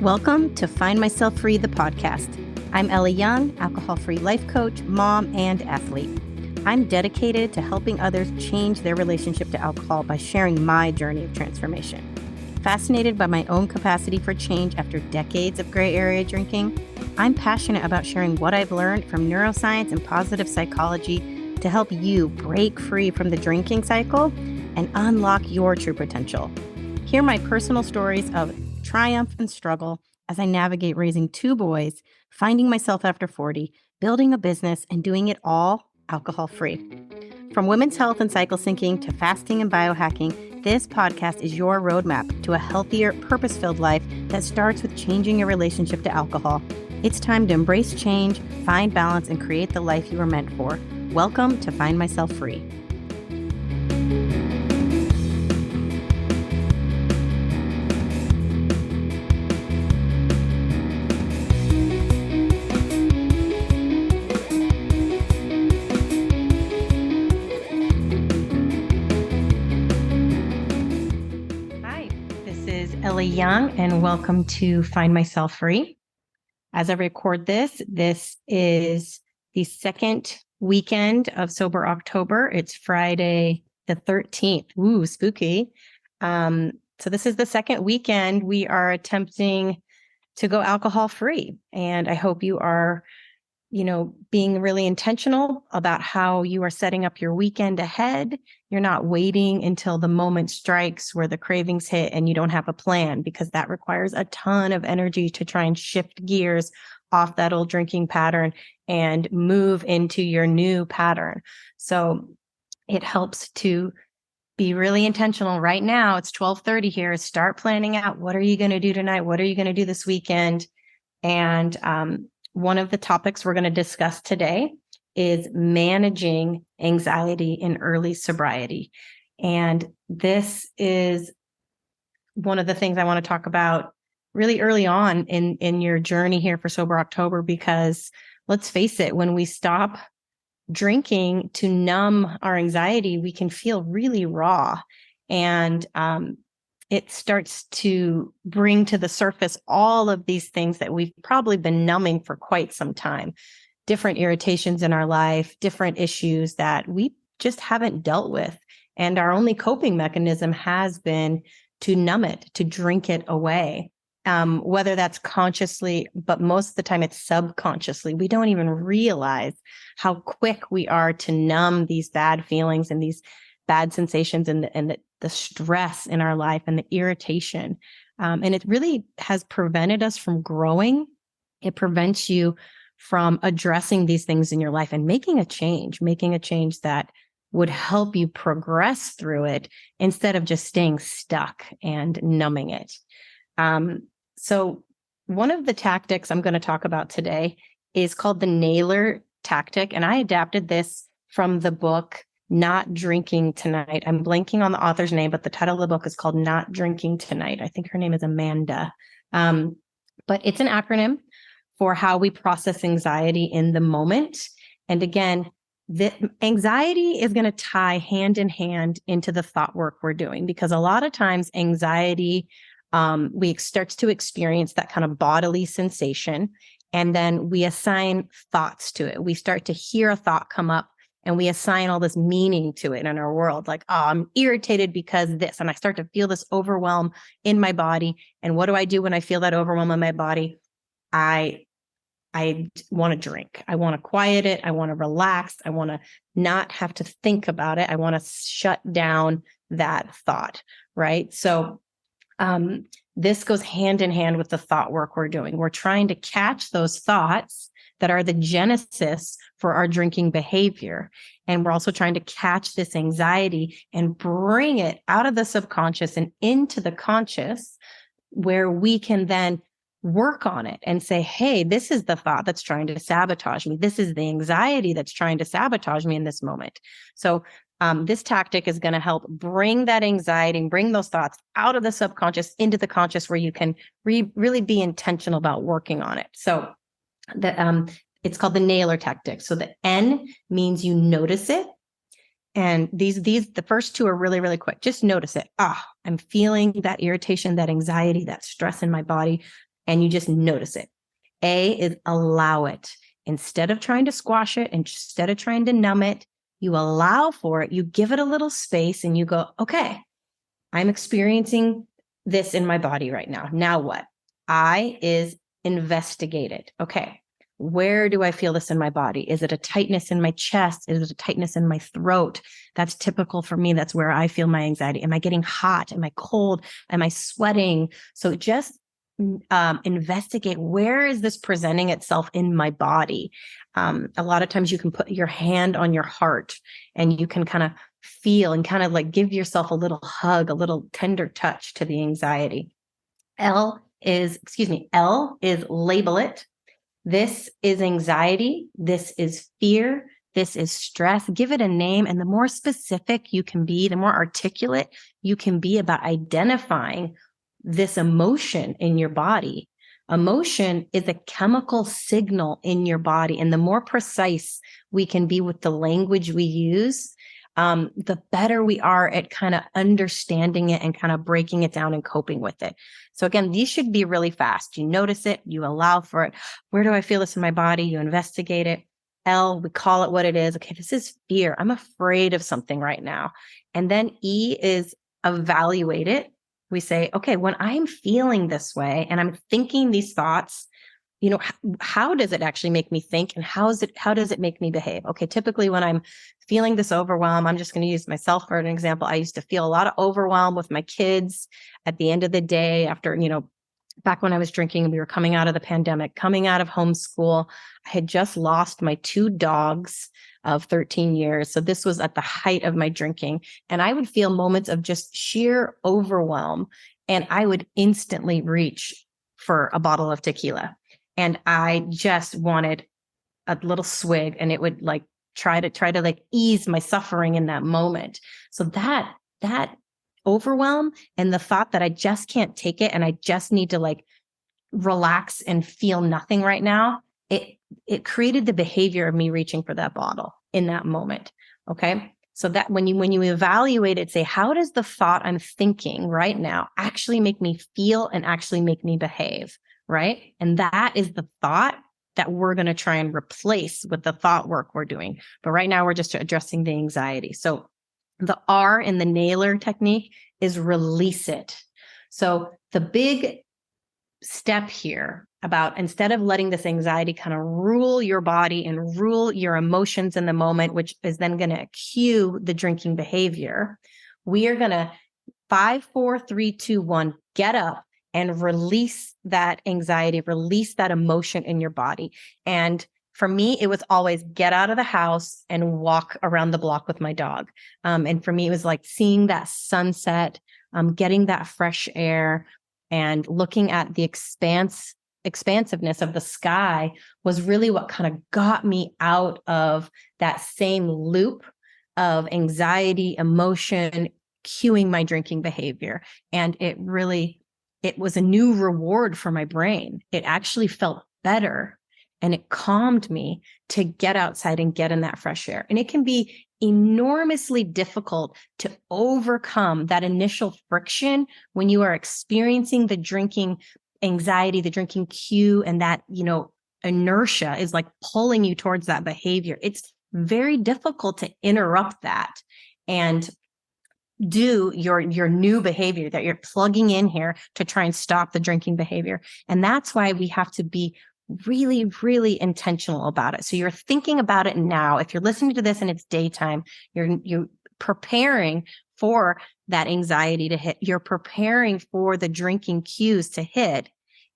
Welcome to Find Myself Free, the podcast. I'm Ellie Young, alcohol-free life coach, mom, and athlete. I'm dedicated to helping others change their relationship to alcohol by sharing my journey of transformation. Fascinated by my own capacity for change after decades of gray area drinking, I'm passionate about sharing what I've learned from neuroscience and positive psychology to help you break free from the drinking cycle and unlock your true potential. Hear my personal stories of triumph and struggle as I navigate raising two boys, finding myself after 40, building a business, and doing it all alcohol-free. From women's health and cycle syncing to fasting and biohacking, this podcast is your roadmap to a healthier, purpose-filled life that starts with changing your relationship to alcohol. It's time to embrace change, find balance, and create the life you were meant for. Welcome to Find Myself Free. Ellie Young, and welcome to Find Myself Free. As I record this is the second weekend of Sober October. It's Friday the 13th. Ooh, spooky. So this is the second weekend we are attempting to go alcohol free. And I hope you are, being really intentional about how you are setting up your weekend ahead. You're not waiting until the moment strikes where the cravings hit and you don't have a plan, because that requires a ton of energy to try and shift gears off that old drinking pattern and move into your new pattern. So it helps to be really intentional right now. It's 12:30 here. Start planning out. What are you going to do tonight? What are you going to do this weekend? And, one of the topics we're going to discuss today is managing anxiety in early sobriety. And this is one of the things I want to talk about really early on in your journey here for Sober October, because let's face it, when we stop drinking to numb our anxiety, we can feel really raw. And it starts to bring to the surface all of these things that we've probably been numbing for quite some time. Different irritations in our life, different issues that we just haven't dealt with. And our only coping mechanism has been to numb it, to drink it away. Whether that's consciously, but most of the time it's subconsciously. We don't even realize how quick we are to numb these bad feelings and these bad sensations and the stress in our life and the irritation. And it really has prevented us from growing. It prevents you from addressing these things in your life and making a change that would help you progress through it instead of just staying stuck and numbing it. So one of the tactics I'm going to talk about today is called the nailer tactic. And I adapted this from the book Not Drinking Tonight. I'm blanking on the author's name, but the title of the book is called Not Drinking Tonight. I think her name is Amanda. But it's an acronym for how we process anxiety in the moment. And again, the anxiety is going to tie hand in hand into the thought work we're doing, because a lot of times anxiety, we start to experience that kind of bodily sensation, and then we assign thoughts to it. We start to hear a thought come up, and we assign all this meaning to it in our world. Like, oh, I'm irritated because this. And I start to feel this overwhelm in my body. And what do I do when I feel that overwhelm in my body? I want to drink. I want to quiet it. I want to relax. I want to not have to think about it. I want to shut down that thought, right? So this goes hand in hand with the thought work we're doing. We're trying to catch those thoughts that are the genesis for our drinking behavior. And we're also trying to catch this anxiety and bring it out of the subconscious and into the conscious, where we can then work on it and say, hey, this is the thought that's trying to sabotage me. This is the anxiety that's trying to sabotage me in this moment. So this tactic is going to help bring that anxiety and bring those thoughts out of the subconscious into the conscious, where you can really be intentional about working on it. So it's called the nailer tactic. So the N means you notice it. And the first two are really, really quick. Just notice it. I'm feeling that irritation, that anxiety, that stress in my body. and you just notice it. A is allow it. Instead of trying to squash it, instead of trying to numb it, you allow for it, you give it a little space and you go, okay, I'm experiencing this in my body right now. Now what? I is investigate it. Okay. Where do I feel this in my body? Is it a tightness in my chest? Is it a tightness in my throat? That's typical for me. That's where I feel my anxiety. Am I getting hot? Am I cold? Am I sweating? So just investigate, where is this presenting itself in my body? A lot of times you can put your hand on your heart and you can kind of feel and kind of like give yourself a little hug, a little tender touch to the anxiety. L is label it. This is anxiety. This is fear. This is stress. Give it a name. And the more specific you can be, the more articulate you can be about identifying this emotion in your body. Emotion is a chemical signal in your body. And the more precise we can be with the language we use, the better we are at kind of understanding it and kind of breaking it down and coping with it. So again, these should be really fast. You notice it, you allow for it. Where do I feel this in my body? You investigate it. L, we call it what it is. Okay, this is fear. I'm afraid of something right now. And then E is evaluate it. We say, okay, when I'm feeling this way and I'm thinking these thoughts, how does it actually make me think, and how does it make me behave? Okay, typically when I'm feeling this overwhelm, I'm just going to use myself for an example. I used to feel a lot of overwhelm with my kids at the end of the day after, back when I was drinking, we were coming out of the pandemic, coming out of homeschool. I had just lost my 2 dogs of 13 years. So this was at the height of my drinking. And I would feel moments of just sheer overwhelm. And I would instantly reach for a bottle of tequila. And I just wanted a little swig, and it would like try to like ease my suffering in that moment. So that overwhelm and the thought that I just can't take it and I just need to like relax and feel nothing right now, it created the behavior of me reaching for that bottle in that moment. Okay. So that when you evaluate it, say, how does the thought I'm thinking right now actually make me feel and actually make me behave? Right. And that is the thought that we're going to try and replace with the thought work we're doing. But right now we're just addressing the anxiety. So the R in the nailer technique is release it. So the big step here about, instead of letting this anxiety kind of rule your body and rule your emotions in the moment, which is then going to cue the drinking behavior, we are going to 5, 4, 3, 2, 1, get up and release that anxiety, release that emotion in your body. And for me, it was always get out of the house and walk around the block with my dog. And for me, it was like seeing that sunset, getting that fresh air, and looking at the expansiveness of the sky was really what kind of got me out of that same loop of anxiety, emotion, cueing my drinking behavior. And it was a new reward for my brain. It actually felt better and it calmed me to get outside and get in that fresh air. And it can be enormously difficult to overcome that initial friction when you are experiencing the drinking anxiety, the drinking cue, and that, inertia is like pulling you towards that behavior. It's very difficult to interrupt that and do your new behavior that you're plugging in here to try and stop the drinking behavior. And that's why we have to be really, really intentional about it. So you're thinking about it now. If you're listening to this and it's daytime, you're preparing for that anxiety to hit. You're preparing for the drinking cues to hit.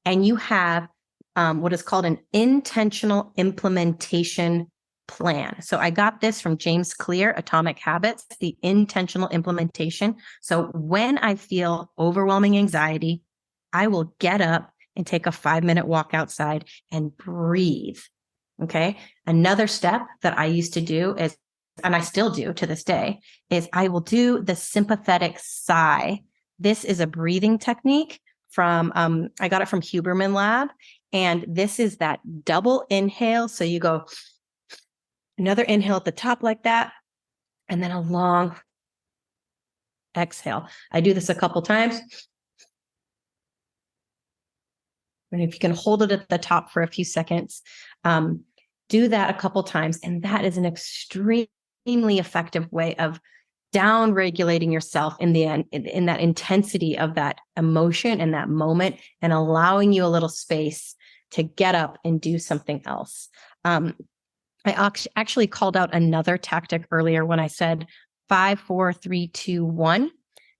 And you have what is called an intentional implementation plan. So I got this from James Clear, Atomic Habits, the intentional implementation. So when I feel overwhelming anxiety, I will get up and take a 5-minute walk outside and breathe. Okay. Another step that I used to do is, and I still do to this day, is I will do the sympathetic sigh. This is a breathing technique from, I got it from Huberman Lab. And this is that double inhale. So you go another inhale at the top like that, and then a long exhale. I do this a couple times. And if you can hold it at the top for a few seconds, do that a couple times. And that is an extremely effective way of down regulating yourself in that intensity of that emotion and that moment, and allowing you a little space to get up and do something else. I actually called out another tactic earlier when I said 5, 4, 3, 2, 1.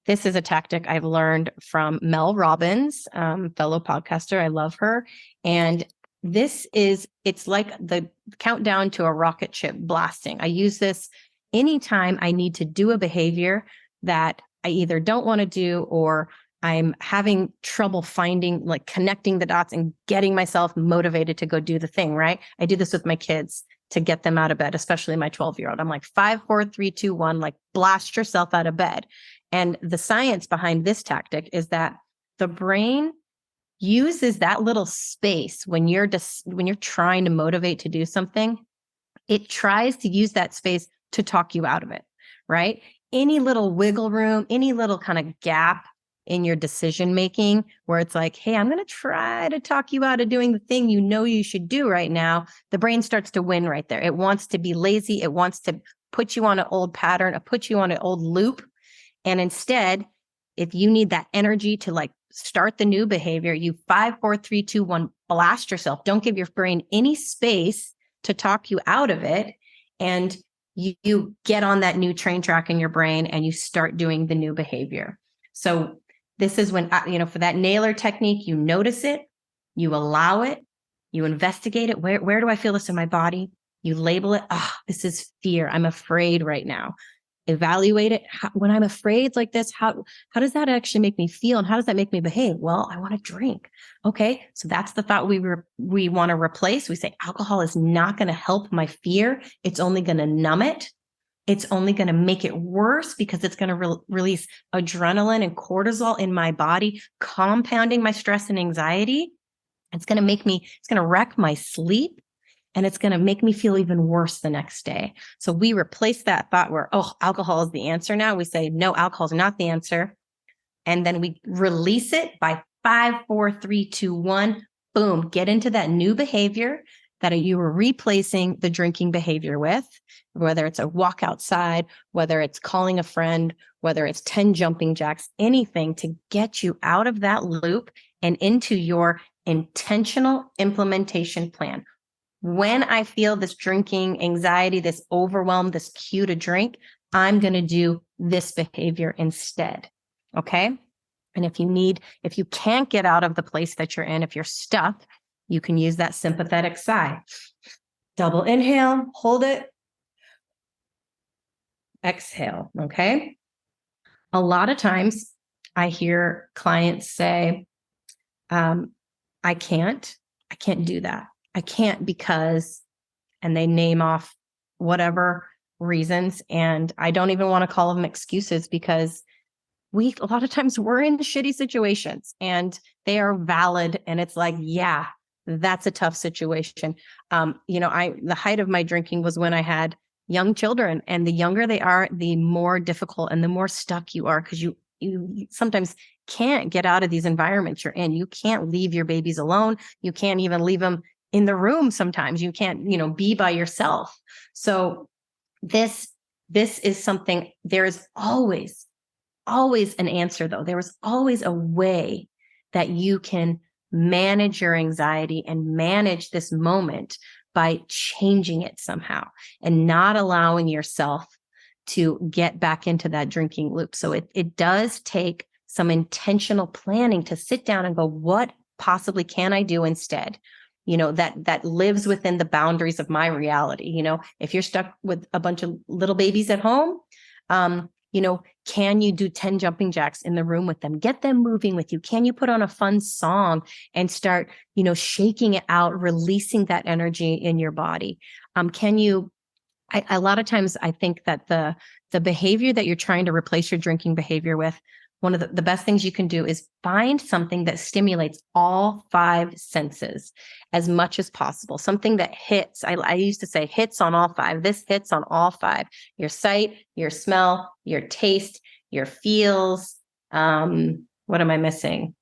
This is a tactic I've learned from Mel Robbins, fellow podcaster. I love her. And it's like the countdown to a rocket ship blasting. I use this anytime I need to do a behavior that I either don't want to do, or I'm having trouble finding, like connecting the dots and getting myself motivated to go do the thing, right? I do this with my kids to get them out of bed, especially my 12-year-old. I'm like 5, 4, 3, 2, 1, like blast yourself out of bed. And the science behind this tactic is that the brain uses that little space when you're trying to motivate to do something. It tries to use that space to talk you out of it, right? Any little wiggle room, any little kind of gap in your decision making where it's like, hey, I'm going to try to talk you out of doing the thing you should do right now, the brain starts to win right there. It wants to be lazy. It wants to put you on an old pattern, put you on an old loop. And instead, if you need that energy to like start the new behavior, you 5, 4, 3, 2, 1, blast yourself. Don't give your brain any space to talk you out of it. And you get on that new train track in your brain and you start doing the new behavior. So this is when, for that nailer technique, you notice it, you allow it, you investigate it. Where do I feel this in my body? You label it. This is fear. I'm afraid right now. Evaluate it. When I'm afraid like this, how does that actually make me feel? And how does that make me behave? Well, I want to drink. Okay. So that's the thought we want to replace. We say alcohol is not going to help my fear. It's only going to numb it. It's only going to make it worse because it's going to release adrenaline and cortisol in my body, compounding my stress and anxiety. It's going to wreck my sleep. And it's going to make me feel even worse the next day. So we replace that thought where, alcohol is the answer now. We say, no, alcohol is not the answer. And then we release it by 5, 4, 3, 2, 1. Boom, get into that new behavior that you were replacing the drinking behavior with, whether it's a walk outside, whether it's calling a friend, whether it's 10 jumping jacks, anything to get you out of that loop and into your intentional implementation plan. When I feel this drinking anxiety, this overwhelm, this cue to drink, I'm going to do this behavior instead. Okay. And if you can't get out of the place that you're in, if you're stuck, you can use that sympathetic sigh. Double inhale, hold it, exhale. Okay. A lot of times I hear clients say, I can't do that. I can't because, and they name off whatever reasons. And I don't even want to call them excuses because a lot of times we're in shitty situations and they are valid. And it's like, yeah, that's a tough situation. The height of my drinking was when I had young children, and the younger they are, the more difficult and the more stuck you are because you sometimes can't get out of these environments you're in. You can't leave your babies alone. You can't even leave them in the room. Sometimes you can't, be by yourself. So this is something, there is always an answer though. There is always a way that you can manage your anxiety and manage this moment by changing it somehow and not allowing yourself to get back into that drinking loop. So it does take some intentional planning to sit down and go, what possibly can I do instead? That lives within the boundaries of my reality. If you're stuck with a bunch of little babies at home, can you do 10 jumping jacks in the room with them? Get them moving with you. Can you put on a fun song and start, shaking it out, releasing that energy in your body? A lot of times I think that the behavior that you're trying to replace your drinking behavior with, one of the best things you can do is find something that stimulates all 5 senses as much as possible. Something that hits, I used to say hits on all 5. This hits on all 5. Your sight, your smell, your taste, your feels. What am I missing?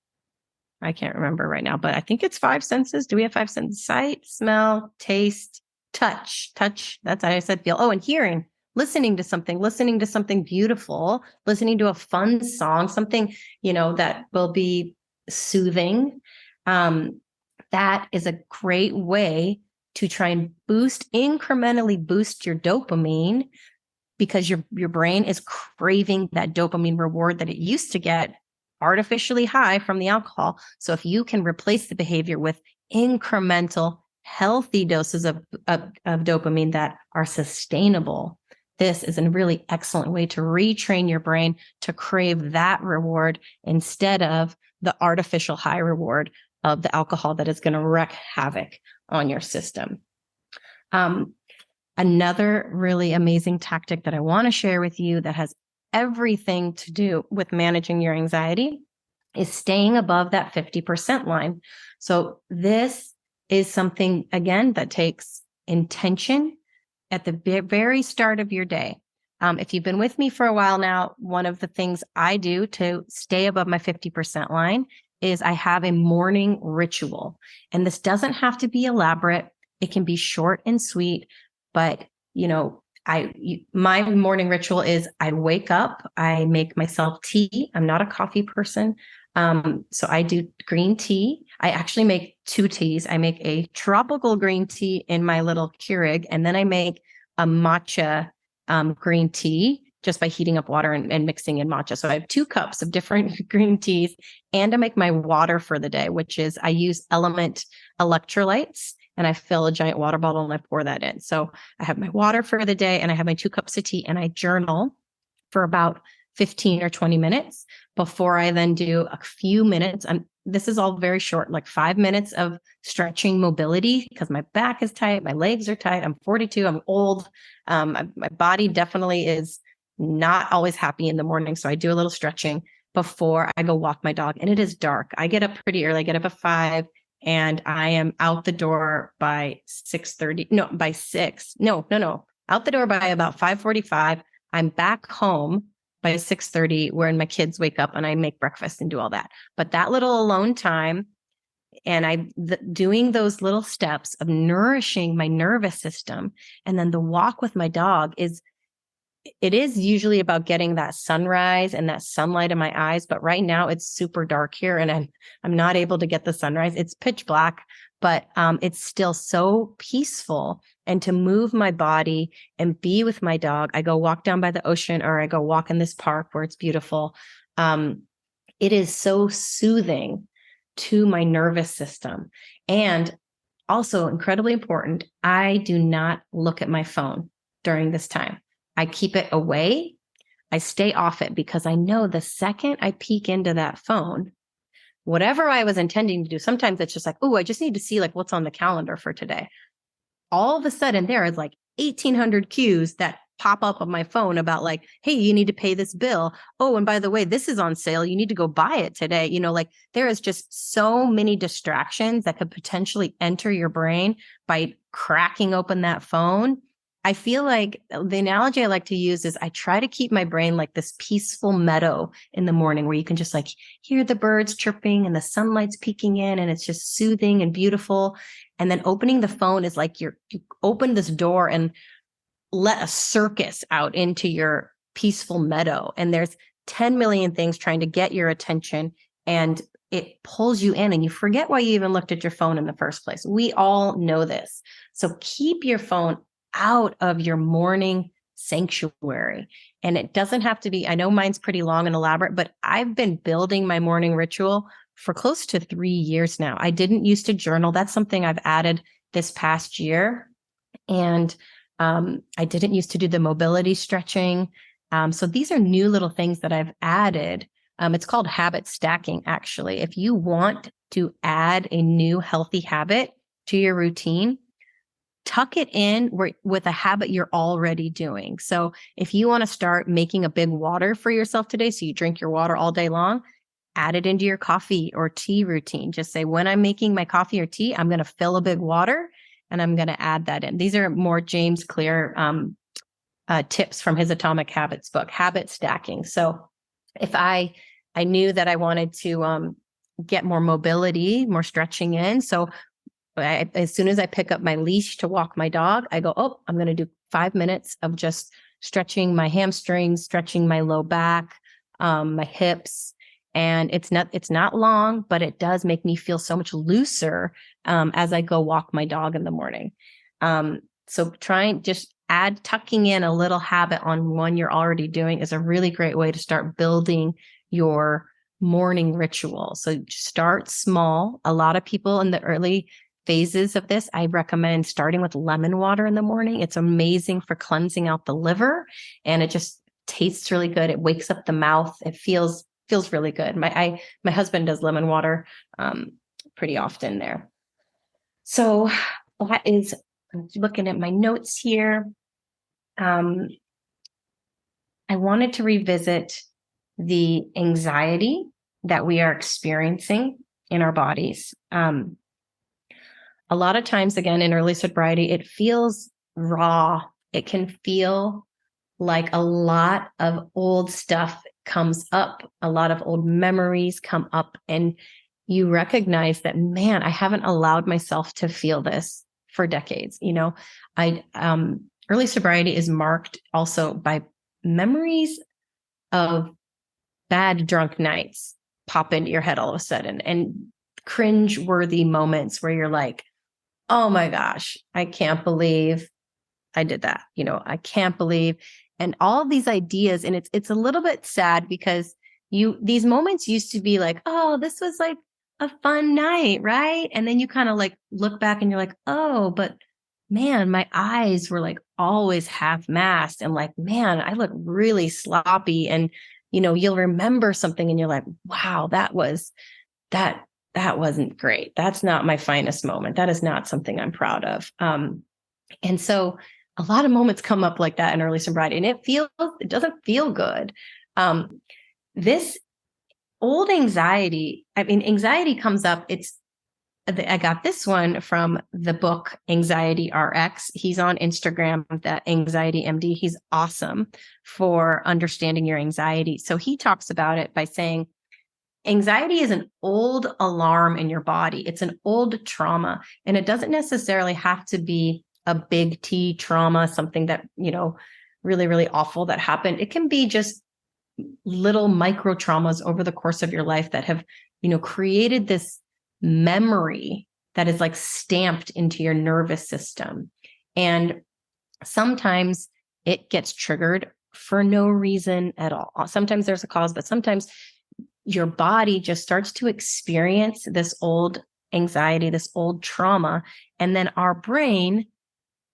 I can't remember right now, but I think it's 5 senses. Do we have 5 senses? Sight, smell, taste, touch. That's how I said feel. Oh, and hearing, listening to something beautiful, listening to a fun song, something, that will be soothing. That is a great way to try and incrementally boost your dopamine, because your brain is craving that dopamine reward that it used to get artificially high from the alcohol. So if you can replace the behavior with incremental, healthy doses of dopamine that are sustainable, this is a really excellent way to retrain your brain to crave that reward instead of the artificial high reward of the alcohol that is going to wreak havoc on your system. Another really amazing tactic that I want to share with you that has everything to do with managing your anxiety is staying above that 50% line. So this is something, again, that takes intention at the very start of your day. If you've been with me for a while now, one of the things I do to stay above my 50% line is I have a morning ritual. And this doesn't have to be elaborate. It can be short and sweet. But, my morning ritual is I wake up, I make myself tea. I'm not a coffee person. So I do green tea. I actually make 2 teas. I make a tropical green tea in my little Keurig, and then I make a matcha green tea just by heating up water and mixing in matcha. So I have 2 cups of different green teas, and I make my water for the day, which is I use Element electrolytes. And I fill a giant water bottle and I pour that in. So I have my water for the day and I have my 2 cups of tea, and I journal for about 15 or 20 minutes before I then do a few minutes. This is all very short, like 5 minutes of stretching mobility, because my back is tight, my legs are tight. I'm 42, I'm old. My body definitely is not always happy in the morning. So I do a little stretching before I go walk my dog. And it is dark. I get up pretty early. I get up at 5. And I am out the door by 6:30. No, by 6. No. Out the door by about 5:45. I'm back home by 6:30, when my kids wake up and I make breakfast and do all that. But that little alone time, and doing those little steps of nourishing my nervous system, and then the walk with my dog it is usually about getting that sunrise and that sunlight in my eyes. But right now it's super dark here and I'm not able to get the sunrise. It's pitch black, but it's still so peaceful. And to move my body and be with my dog, I go walk down by the ocean, or I go walk in this park where it's beautiful. It is so soothing to my nervous system. And also incredibly important, I do not look at my phone during this time. I keep it away. I stay off it, because I know the second I peek into that phone, whatever I was intending to do, sometimes it's just like, oh, I just need to see like what's on the calendar for today. All of a sudden there is like 1,800 cues that pop up on my phone about like, hey, you need to pay this bill. Oh, and by the way, this is on sale. You need to go buy it today. Like there is just so many distractions that could potentially enter your brain by cracking open that phone. I feel like the analogy I like to use is I try to keep my brain like this peaceful meadow in the morning, where you can just like hear the birds chirping and the sunlight's peeking in, and it's just soothing and beautiful. And then opening the phone is like you open this door and let a circus out into your peaceful meadow. And there's 10 million things trying to get your attention, and it pulls you in and you forget why you even looked at your phone in the first place. We all know this. So keep your phone out of your morning sanctuary. And it doesn't have to be, I know mine's pretty long and elaborate, but I've been building my morning ritual for close to 3 years now. I didn't used to journal. That's something I've added this past year. And I didn't used to do the mobility stretching. So these are new little things that I've added. It's called habit stacking, actually. If you want to add a new healthy habit to your routine, tuck it in with a habit you're already doing. So if you want to start making a big water for yourself today, so you drink your water all day long, add it into your coffee or tea routine. Just say, when I'm making my coffee or tea, I'm going to fill a big water and I'm going to add that in. These are more James Clear tips from his Atomic Habits book, habit stacking. So if I knew that I wanted to get more mobility, more stretching in. So as soon as I pick up my leash to walk my dog, I go, oh, I'm going to do 5 minutes of just stretching my hamstrings, stretching my low back, my hips. And it's not long, but it does make me feel so much looser as I go walk my dog in the morning. So just tucking in a little habit on one you're already doing is a really great way to start building your morning ritual. So start small. A lot of people in the early phases of this, I recommend starting with lemon water in the morning. It's amazing for cleansing out the liver, and it just tastes really good. It wakes up the mouth. It feels really good. My husband does lemon water pretty often there. So that is, I'm looking at my notes here. I wanted to revisit the anxiety that we are experiencing in our bodies. A lot of times, again, in early sobriety, it feels raw. It can feel like a lot of old stuff comes up, a lot of old memories come up, and you recognize that, man, I haven't allowed myself to feel this for decades. Early sobriety is marked also by memories of bad drunk nights pop into your head all of a sudden, and cringe-worthy moments where you're like, oh my gosh, I can't believe I did that. I can't believe, and all these ideas. And it's a little bit sad because these moments used to be like, oh, this was like a fun night, right? And then you kind of like look back and you're like, oh, but man, my eyes were like always half masked, and like, man, I look really sloppy. And you'll remember something and you're like, wow, that wasn't great. That's not my finest moment. That is not something I'm proud of. And so a lot of moments come up like that in early sobriety, and it doesn't feel good. This old anxiety, anxiety comes up. I got this one from the book Anxiety RX. He's on Instagram, that Anxiety MD. He's awesome for understanding your anxiety. So he talks about it by saying, anxiety is an old alarm in your body. It's an old trauma, and it doesn't necessarily have to be a big T trauma, something that, really, really awful that happened. It can be just little micro traumas over the course of your life that have, created this memory that is like stamped into your nervous system. And sometimes it gets triggered for no reason at all. Sometimes there's a cause, but sometimes your body just starts to experience this old anxiety, this old trauma. And then our brain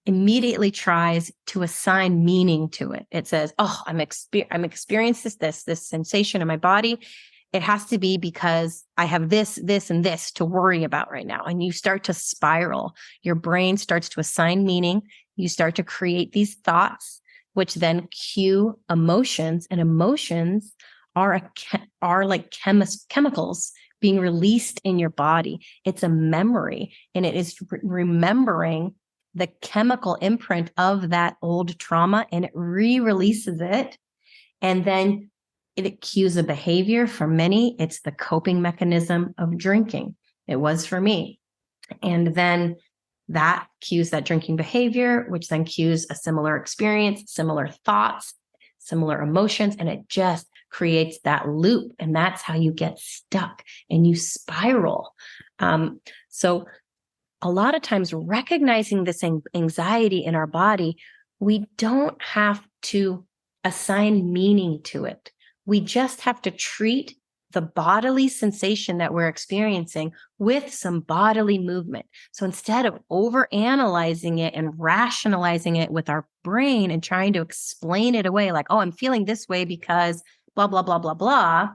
immediately tries to assign meaning to it. It says, oh, I'm experiencing this sensation in my body. It has to be because I have this, and this to worry about right now. And you start to spiral. Your brain starts to assign meaning. You start to create these thoughts, which then cue emotions, and emotions are like chemicals being released in your body. It's a memory, and it is remembering the chemical imprint of that old trauma, and it re-releases it. And then it cues a behavior. For many, it's the coping mechanism of drinking. It was for me. And then that cues that drinking behavior, which then cues a similar experience, similar thoughts, similar emotions, and it just creates that loop. And that's how you get stuck and you spiral. So a lot of times, recognizing this anxiety in our body, we don't have to assign meaning to it. We just have to treat the bodily sensation that we're experiencing with some bodily movement. So instead of overanalyzing it and rationalizing it with our brain and trying to explain it away, like, oh, I'm feeling this way because blah, blah, blah, blah, blah,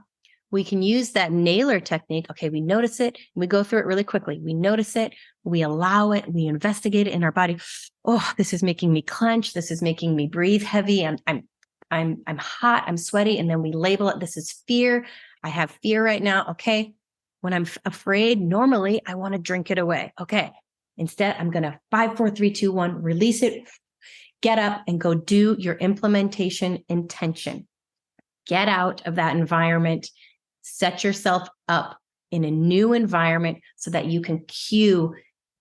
we can use that nailer technique. Okay, we notice it, and we go through it really quickly. We notice it, we allow it, we investigate it in our body. Oh, this is making me clench. This is making me breathe heavy. I'm hot. I'm sweaty. And then we label it. This is fear. I have fear right now. Okay. When I'm afraid, normally I want to drink it away. Okay. Instead, I'm going to 5, 4, 3, 2, 1, release it, get up and go do your implementation intention. Get out of that environment, set yourself up in a new environment so that you can cue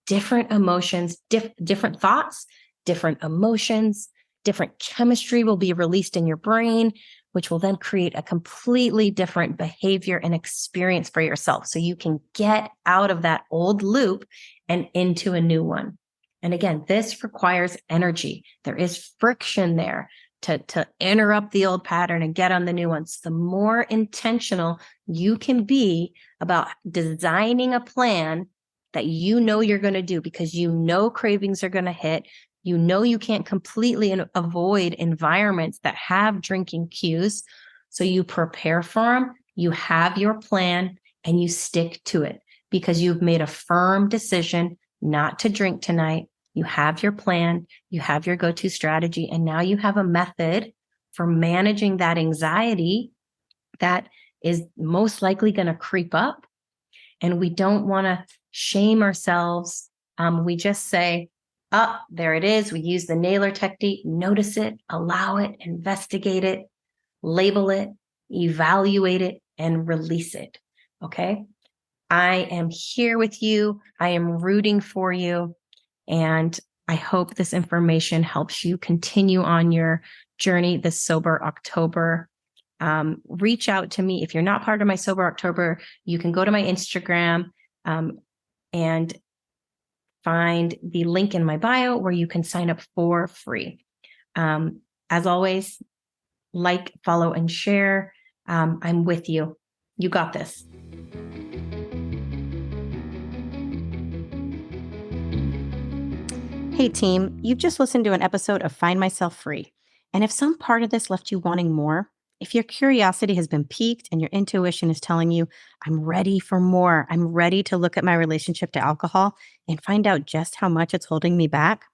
different emotions, different thoughts, different emotions, different chemistry will be released in your brain, which will then create a completely different behavior and experience for yourself. So you can get out of that old loop and into a new one. And again, this requires energy. There is friction there to interrupt the old pattern and get on the new ones. The more intentional you can be about designing a plan that you know you're going to do, because you know cravings are going to hit. You know you can't completely avoid environments that have drinking cues. So you prepare for them, you have your plan, and you stick to it because you've made a firm decision not to drink tonight. You have your plan, you have your go-to strategy, and now you have a method for managing that anxiety that is most likely going to creep up. And we don't want to shame ourselves. We just say, oh, there it is. We use the nailer technique. Notice it, allow it, investigate it, label it, evaluate it, and release it. Okay. I am here with you. I am rooting for you. And I hope this information helps you continue on your journey this Sober October. Reach out to me. If you're not part of my Sober October, you can go to my Instagram and find the link in my bio where you can sign up for free. As always, like, follow, and share. I'm with you. You got this. Hey team, you've just listened to an episode of Find Myself Free. And if some part of this left you wanting more, if your curiosity has been piqued and your intuition is telling you, I'm ready for more, I'm ready to look at my relationship to alcohol and find out just how much it's holding me back,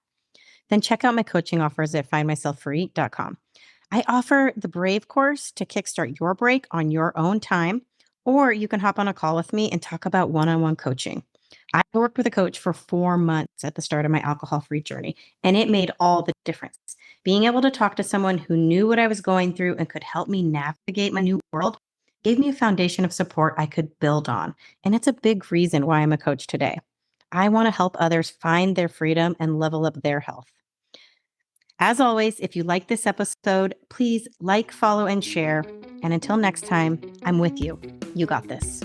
then check out my coaching offers at findmyselffree.com. I offer the Brave course to kickstart your break on your own time, or you can hop on a call with me and talk about one-on-one coaching. I worked with a coach for 4 months at the start of my alcohol-free journey, and it made all the difference. Being able to talk to someone who knew what I was going through and could help me navigate my new world gave me a foundation of support I could build on. And it's a big reason why I'm a coach today. I want to help others find their freedom and level up their health. As always, if you like this episode, please like, follow, and share. And until next time, I'm with you. You got this.